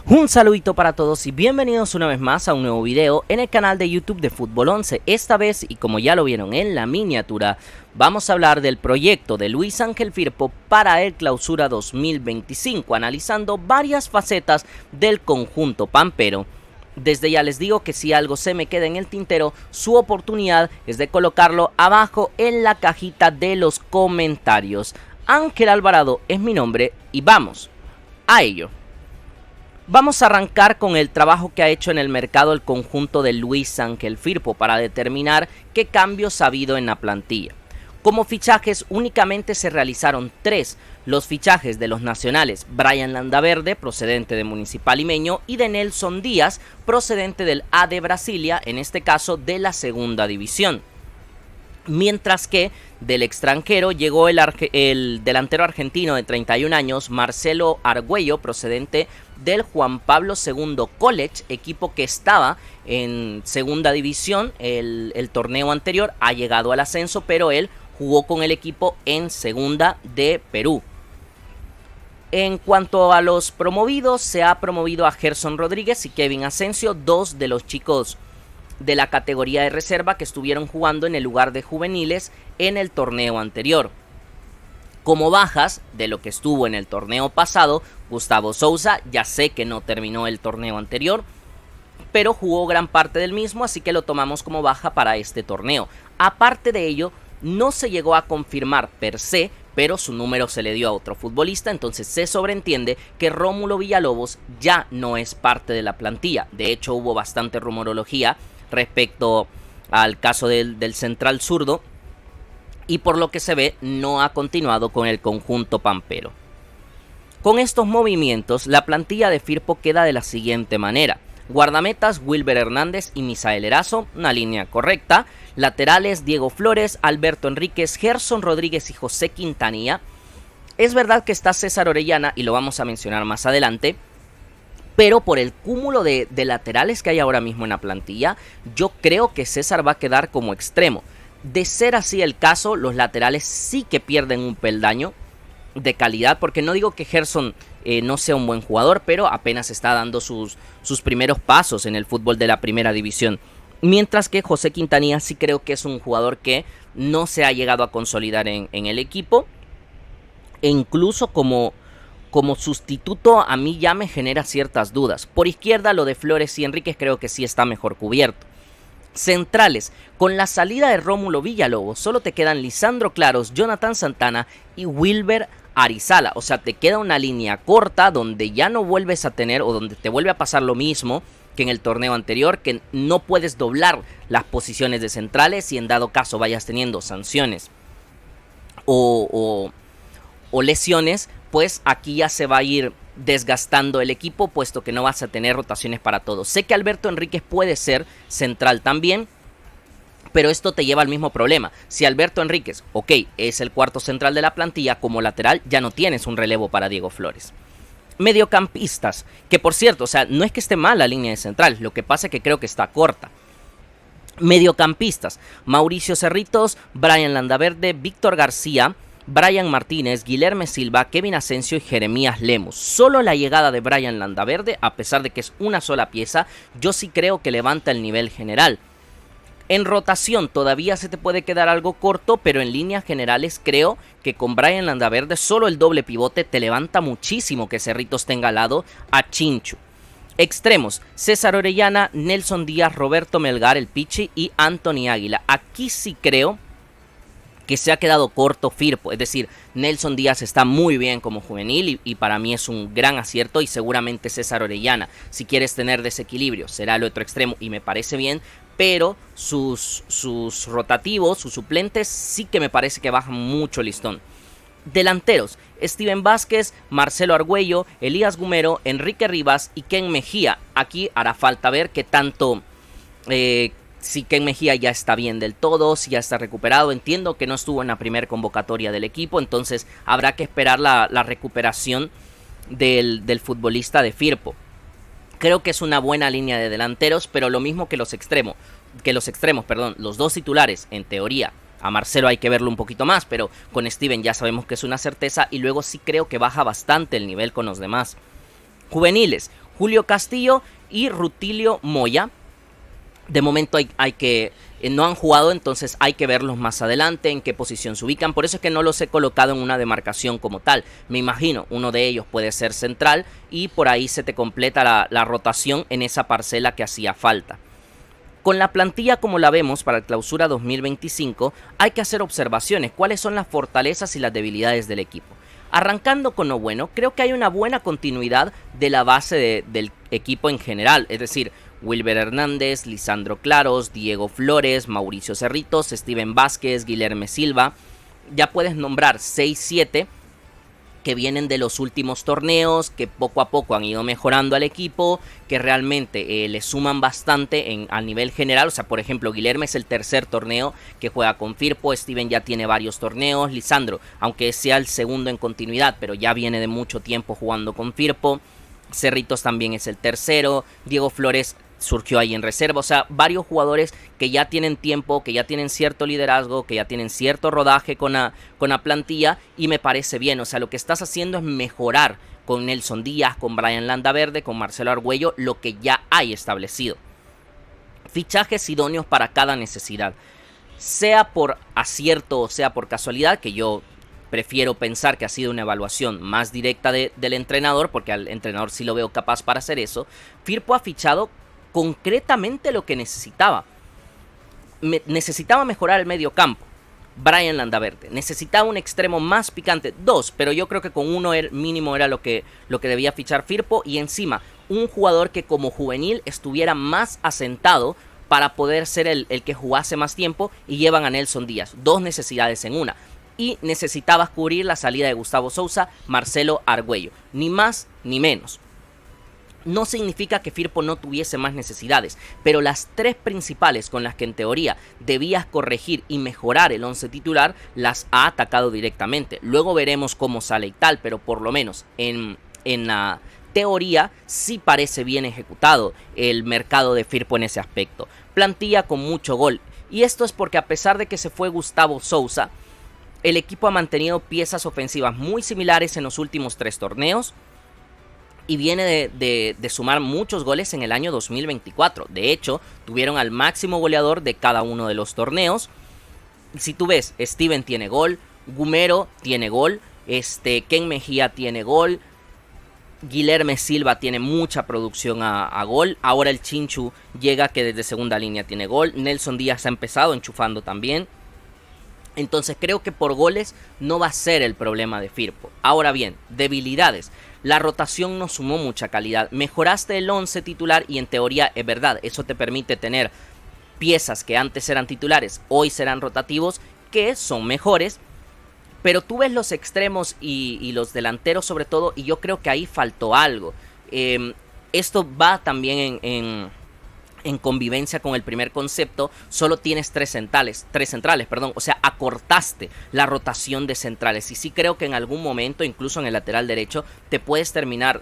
Un saludito para todos y bienvenidos una vez más a un nuevo video en el canal de YouTube de Fútbol 11. Esta vez, y como ya lo vieron en la miniatura, vamos a hablar del proyecto de Luis Ángel Firpo para el Clausura 2025, analizando varias facetas del conjunto pampero. Desde ya les digo que si algo se me queda en el tintero, su oportunidad es de colocarlo abajo en la cajita de los comentarios. Ángel Alvarado es mi nombre y vamos a ello. Vamos a arrancar con el trabajo que ha hecho en el mercado el conjunto de Luis Ángel Firpo para determinar qué cambios ha habido en la plantilla. Como fichajes únicamente se realizaron 3, los fichajes de los nacionales Brian Landaverde, procedente de Municipal Limeño, y de Nelson Díaz, procedente del AD Brasilia, en este caso de la segunda división. Mientras que del extranjero llegó el delantero argentino de 31 años, Marcelo Argüello, procedente del Juan Pablo II College, equipo que estaba en segunda división el torneo anterior, ha llegado al ascenso, pero él jugó con el equipo en segunda de Perú. En cuanto a los promovidos, se ha promovido a Gerson Rodríguez y Kevin Asensio, 2 de los chicos de la categoría de reserva que estuvieron jugando en el lugar de juveniles en el torneo anterior. Como bajas de lo que estuvo en el torneo pasado, Gustavo Sousa, ya sé que no terminó el torneo anterior, pero jugó gran parte del mismo, así que lo tomamos como baja para este torneo. Aparte de ello, no se llegó a confirmar per se, pero su número se le dio a otro futbolista, entonces se sobreentiende que Rómulo Villalobos ya no es parte de la plantilla. De hecho, hubo bastante rumorología respecto al caso del central zurdo, y por lo que se ve no ha continuado con el conjunto pampero. Con estos movimientos, la plantilla de Firpo queda de la siguiente manera: guardametas Wilber Hernández y Misael Erazo, una línea correcta. Laterales Diego Flores, Alberto Enríquez, Gerson Rodríguez y José Quintanilla. Es verdad que está César Orellana y lo vamos a mencionar más adelante, pero por el cúmulo de laterales que hay ahora mismo en la plantilla, yo creo que César va a quedar como extremo. De ser así el caso, los laterales sí que pierden un peldaño de calidad, porque no digo que Gerson no sea un buen jugador, pero apenas está dando sus primeros pasos en el fútbol de la primera división. Mientras que José Quintanilla sí creo que es un jugador que no se ha llegado a consolidar en el equipo, e incluso como sustituto a mí ya me genera ciertas dudas. Por izquierda lo de Flores y Enríquez creo que sí está mejor cubierto. Centrales, con la salida de Rómulo Villalobos solo te quedan Lisandro Claros, Jonathan Santana y Wilber Arizala. O sea, te queda una línea corta donde ya no vuelves a tener, o donde te vuelve a pasar lo mismo que en el torneo anterior, que no puedes doblar las posiciones de centrales y en dado caso vayas teniendo sanciones o lesiones, pues aquí ya se va a ir desgastando el equipo, puesto que no vas a tener rotaciones para todos. Sé que Alberto Enríquez puede ser central también, pero esto te lleva al mismo problema. Si Alberto Enríquez, ok, es el cuarto central de la plantilla, como lateral ya no tienes un relevo para Diego Flores. Mediocampistas, que por cierto, o sea, no es que esté mal la línea de central, lo que pasa es que creo que está corta. Mediocampistas: Mauricio Cerritos, Brian Landaverde, Víctor García, Brian Martínez, Guilherme Silva, Kevin Asensio y Jeremías Lemus. Solo la llegada de Brian Landaverde, a pesar de que es una sola pieza, yo sí creo que levanta el nivel general. En rotación todavía se te puede quedar algo corto, pero en líneas generales creo que con Brian Landaverde solo el doble pivote te levanta muchísimo que Cerritos tenga al lado a Chinchu. Extremos: César Orellana, Nelson Díaz, Roberto Melgar, el Pichi, y Anthony Águila. Aquí sí creo que se ha quedado corto Firpo, es decir, Nelson Díaz está muy bien como juvenil y para mí es un gran acierto, y seguramente César Orellana, si quieres tener desequilibrio, será el otro extremo y me parece bien, pero sus rotativos, sus suplentes, sí que me parece que bajan mucho listón. Delanteros: Steven Vázquez, Marcelo Argüello, Elías Gumero, Enrique Rivas y Ken Mejía. Aquí hará falta ver qué tanto... si Ken Mejía ya está bien del todo, si ya está recuperado. Entiendo que no estuvo en la primera convocatoria del equipo, entonces habrá que esperar la recuperación del futbolista de Firpo. Creo que es una buena línea de delanteros, pero lo mismo que los extremos, los dos titulares, en teoría. A Marcelo hay que verlo un poquito más, pero con Steven ya sabemos que es una certeza, y luego sí creo que baja bastante el nivel con los demás. Juveniles: Julio Castillo y Rutilio Moya. De momento no han jugado, entonces hay que verlos más adelante, en qué posición se ubican. Por eso es que no los he colocado en una demarcación como tal. Me imagino, uno de ellos puede ser central y por ahí se te completa la rotación en esa parcela que hacía falta. Con la plantilla como la vemos para el Clausura 2025, hay que hacer observaciones. ¿Cuáles son las fortalezas y las debilidades del equipo? Arrancando con lo bueno, creo que hay una buena continuidad de la base del equipo en general. Es decir, Wilber Hernández, Lisandro Claros, Diego Flores, Mauricio Cerritos, Steven Vázquez, Guilherme Silva. Ya puedes nombrar 6-7 que vienen de los últimos torneos, que poco a poco han ido mejorando al equipo, que realmente le suman bastante a nivel general. O sea, por ejemplo, Guilherme es el tercer torneo que juega con Firpo, Steven ya tiene varios torneos, Lisandro, aunque sea el segundo en continuidad, pero ya viene de mucho tiempo jugando con Firpo, Cerritos también es el tercero, Diego Flores surgió ahí en reserva. O sea, varios jugadores que ya tienen tiempo, que ya tienen cierto liderazgo, que ya tienen cierto rodaje con la plantilla, y me parece bien. O sea, lo que estás haciendo es mejorar con Nelson Díaz, con Brian Landaverde, con Marcelo Argüello, lo que ya hay establecido. Fichajes idóneos para cada necesidad, sea por acierto o sea por casualidad, que yo prefiero pensar que ha sido una evaluación más directa del entrenador, porque al entrenador sí lo veo capaz para hacer eso. Firpo ha fichado concretamente lo que necesitaba. Necesitaba mejorar el medio campo, Brian Landaverde. Necesitaba un extremo más picante, 2, pero yo creo que con uno mínimo era lo que debía fichar Firpo. Y encima, un jugador que como juvenil estuviera más asentado para poder ser el que jugase más tiempo, y llevan a Nelson Díaz. 2 necesidades en una. Y necesitabas cubrir la salida de Gustavo Sousa, Marcelo Argüello. Ni más ni menos. No significa que Firpo no tuviese más necesidades, pero las 3 principales con las que en teoría debías corregir y mejorar el 11 titular, las ha atacado directamente. Luego veremos cómo sale y tal, pero por lo menos en la teoría sí parece bien ejecutado el mercado de Firpo en ese aspecto. Plantilla con mucho gol, y esto es porque a pesar de que se fue Gustavo Sousa, el equipo ha mantenido piezas ofensivas muy similares en los últimos 3 torneos, y viene de sumar muchos goles en el año 2024. De hecho, tuvieron al máximo goleador de cada uno de los torneos. Si tú ves, Steven tiene gol, Gumero tiene gol, Ken Mejía tiene gol, Guilherme Silva tiene mucha producción a gol. Ahora el Chinchu llega, que desde segunda línea tiene gol. Nelson Díaz ha empezado enchufando también. Entonces creo que por goles no va a ser el problema de Firpo. Ahora bien, debilidades. La rotación no sumó mucha calidad. Mejoraste el 11 titular y en teoría es verdad. Eso te permite tener piezas que antes eran titulares, hoy serán rotativos, que son mejores. Pero tú ves los extremos y los delanteros sobre todo, y yo creo que ahí faltó algo. Esto va también en convivencia con el primer concepto. Solo tienes tres centrales, o sea, acortaste la rotación de centrales, y sí creo que en algún momento, incluso en el lateral derecho, te puedes terminar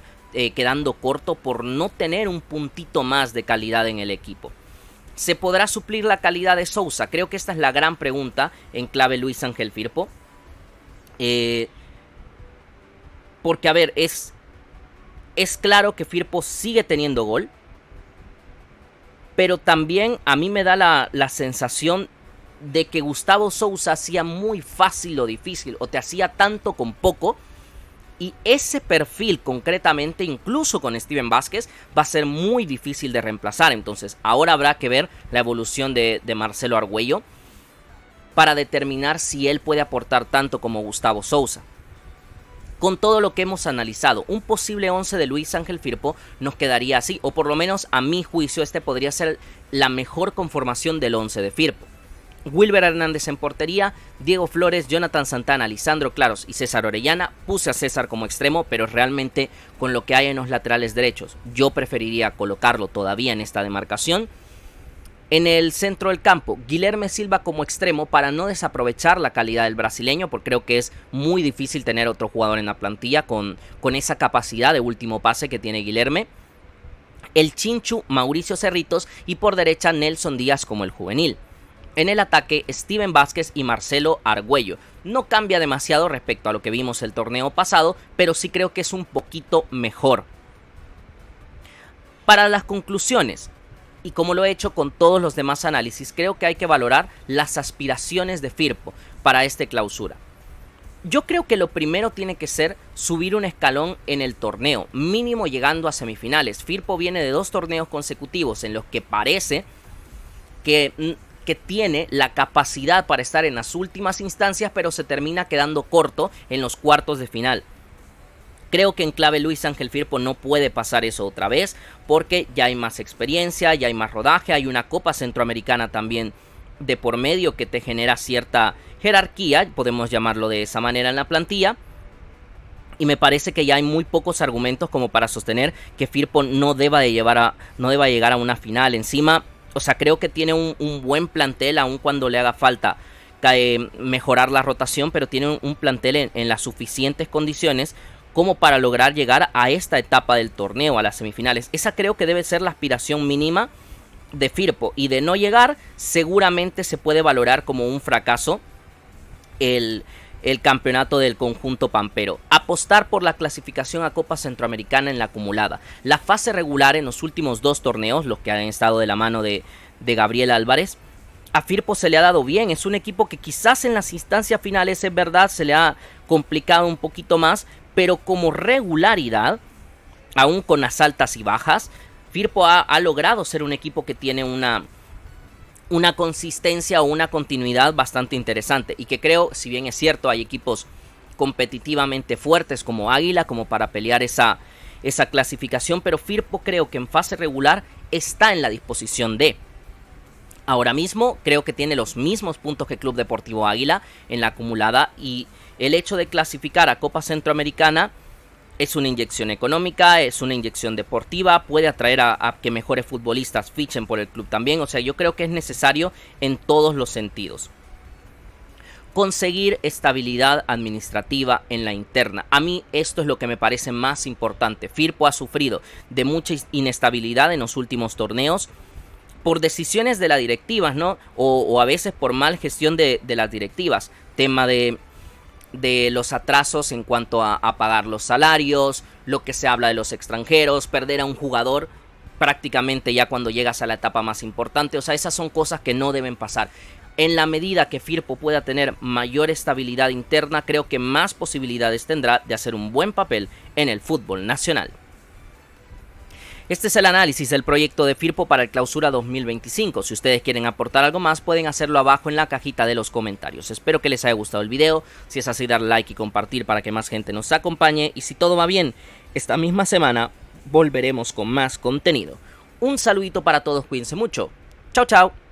quedando corto por no tener un puntito más de calidad en el equipo. ¿Se podrá suplir la calidad de Sousa? Creo que esta es la gran pregunta en clave Luis Ángel Firpo, porque a ver, es claro que Firpo sigue teniendo gol, pero también a mí me da la sensación de que Gustavo Sousa hacía muy fácil lo difícil, o te hacía tanto con poco, y ese perfil concretamente, incluso con Steven Vázquez, va a ser muy difícil de reemplazar. Entonces ahora habrá que ver la evolución de Marcelo Argüello para determinar si él puede aportar tanto como Gustavo Sousa. Con todo lo que hemos analizado, un posible 11 de Luis Ángel Firpo nos quedaría así, o por lo menos a mi juicio este podría ser la mejor conformación del 11 de Firpo. Wilber Hernández en portería, Diego Flores, Jonathan Santana, Lisandro Claros y César Orellana. Puse a César como extremo, pero realmente con lo que hay en los laterales derechos, yo preferiría colocarlo todavía en esta demarcación. En el centro del campo, Guilherme Silva como extremo para no desaprovechar la calidad del brasileño, porque creo que es muy difícil tener otro jugador en la plantilla con esa capacidad de último pase que tiene Guilherme. El Chinchu, Mauricio Cerritos, y por derecha Nelson Díaz como el juvenil. En el ataque, Steven Vázquez y Marcelo Argüello. No cambia demasiado respecto a lo que vimos el torneo pasado, pero sí creo que es un poquito mejor. Para las conclusiones, y como lo he hecho con todos los demás análisis, creo que hay que valorar las aspiraciones de Firpo para esta clausura. Yo creo que lo primero tiene que ser subir un escalón en el torneo, mínimo llegando a semifinales. Firpo viene de 2 torneos consecutivos en los que parece que tiene la capacidad para estar en las últimas instancias, pero se termina quedando corto en los cuartos de final. Creo que en clave Luis Ángel Firpo no puede pasar eso otra vez, porque ya hay más experiencia, ya hay más rodaje, hay una Copa Centroamericana también de por medio que te genera cierta jerarquía, podemos llamarlo de esa manera en la plantilla. Y me parece que ya hay muy pocos argumentos como para sostener que Firpo no deba llegar a una final. Encima, o sea, creo que tiene un buen plantel, aun cuando le haga falta mejorar la rotación, pero tiene un plantel en las suficientes condiciones como para lograr llegar a esta etapa del torneo, a las semifinales. Esa creo que debe ser la aspiración mínima de Firpo, y de no llegar seguramente se puede valorar como un fracaso el campeonato del conjunto pampero. Apostar por la clasificación a Copa Centroamericana en la acumulada. La fase regular en los últimos 2 torneos, los que han estado de la mano de Gabriel Álvarez, a Firpo se le ha dado bien. Es un equipo que quizás en las instancias finales, es verdad, se le ha complicado un poquito más, pero como regularidad, aún con las altas y bajas, Firpo ha logrado ser un equipo que tiene una consistencia o una continuidad bastante interesante, y que creo, si bien es cierto, hay equipos competitivamente fuertes como Águila como para pelear esa clasificación, pero Firpo creo que en fase regular está en la disposición de. Ahora mismo creo que tiene los mismos puntos que Club Deportivo Águila en la acumulada, y el hecho de clasificar a Copa Centroamericana es una inyección económica, es una inyección deportiva, puede atraer a que mejores futbolistas fichen por el club también. O sea, yo creo que es necesario en todos los sentidos conseguir estabilidad administrativa en la interna. A mí esto es lo que me parece más importante. Firpo ha sufrido de mucha inestabilidad en los últimos torneos por decisiones de las directivas, ¿no? O a veces por mal gestión de las directivas. Tema de los atrasos en cuanto a pagar los salarios, lo que se habla de los extranjeros, perder a un jugador prácticamente ya cuando llegas a la etapa más importante. O sea, esas son cosas que no deben pasar. En la medida que Firpo pueda tener mayor estabilidad interna, creo que más posibilidades tendrá de hacer un buen papel en el fútbol nacional. Este es el análisis del proyecto de Firpo para el Clausura 2025. Si ustedes quieren aportar algo más, pueden hacerlo abajo en la cajita de los comentarios. Espero que les haya gustado el video. Si es así, darle like y compartir para que más gente nos acompañe. Y si todo va bien, esta misma semana volveremos con más contenido. Un saludito para todos, cuídense mucho. Chao, chao.